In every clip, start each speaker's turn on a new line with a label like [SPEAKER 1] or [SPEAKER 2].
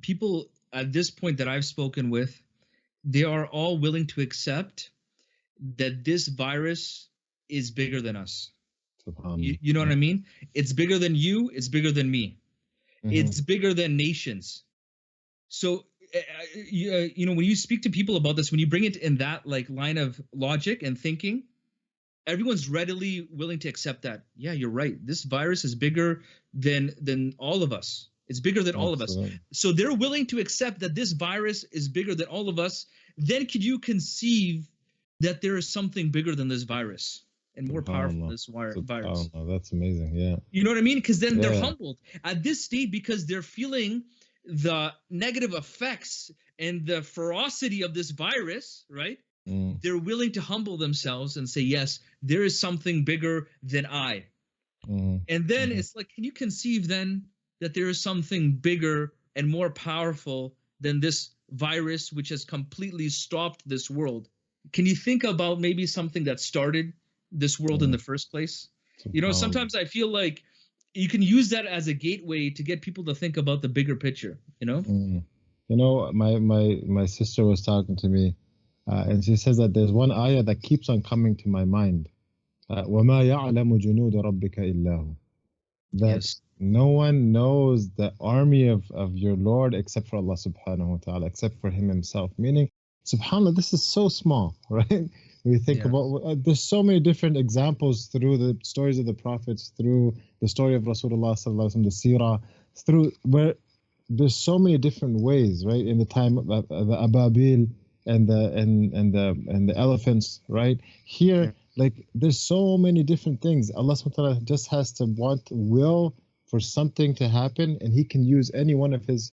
[SPEAKER 1] people at this point that I've spoken with, they are all willing to accept that this virus is bigger than us. You know what I mean? It's bigger than you. It's bigger than me. It's bigger than nations. So, when you speak to people about this, when you bring it in that like line of logic and thinking, everyone's readily willing to accept that. Yeah, you're right. This virus is bigger than all of us. It's bigger than all of us. So they're willing to accept that this virus is bigger than all of us. Then could you conceive that there is something bigger than this virus and more powerful than this virus?
[SPEAKER 2] Oh, that's amazing. Yeah.
[SPEAKER 1] You know what I mean? Because then they're humbled at this state because they're feeling the negative effects and the ferocity of this virus, right? They're willing to humble themselves and say, yes, there is something bigger than I. And then it's like, can you conceive then that there is something bigger and more powerful than this virus, which has completely stopped this world? Can you think about maybe something that started this world in the first place? Sometimes I feel like you can use that as a gateway to get people to think about the bigger picture,
[SPEAKER 2] My sister was talking to me, and she says that there's one ayah that keeps on coming to my mind. وَمَا يَعْلَمُ جُنُودَ رَبِّكَ إِلَّا هُ. That no one knows the army of your Lord except for Allah subhanahu wa ta'ala, except for him himself. Meaning, subhanAllah, this is so small, right? We think about, there's so many different examples through the stories of the prophets, through the story of Rasulullah sallallahu alaihi wasallam, the seerah, through where there's so many different ways, right? In the time of the ababil and the elephants, right? Here, like there's so many different things. Allah subhanahu wa ta'ala just has to will for something to happen, and he can use any one of his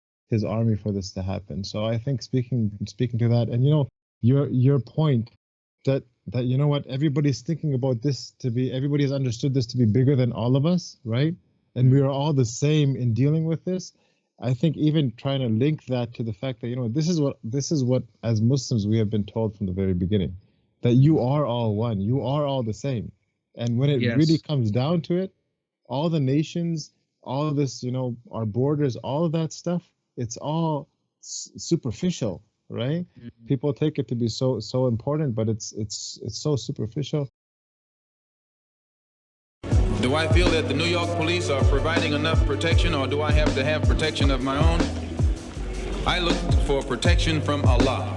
[SPEAKER 2] army for this to happen. So I think speaking to that, and your point that everybody's thinking about this everybody has understood this to be bigger than all of us, right? And we are all the same in dealing with this. I think even trying to link that to the fact that this is what as Muslims we have been told from the very beginning, that you are all one, you are all the same. And when it really comes down to it, all the nations, all of this, our borders, all of that stuff, it's all superficial, right? People take it to be so important, but it's so superficial.
[SPEAKER 3] Do I feel that the New York police are providing enough protection, or do I have to have protection of my own? I look for protection from Allah.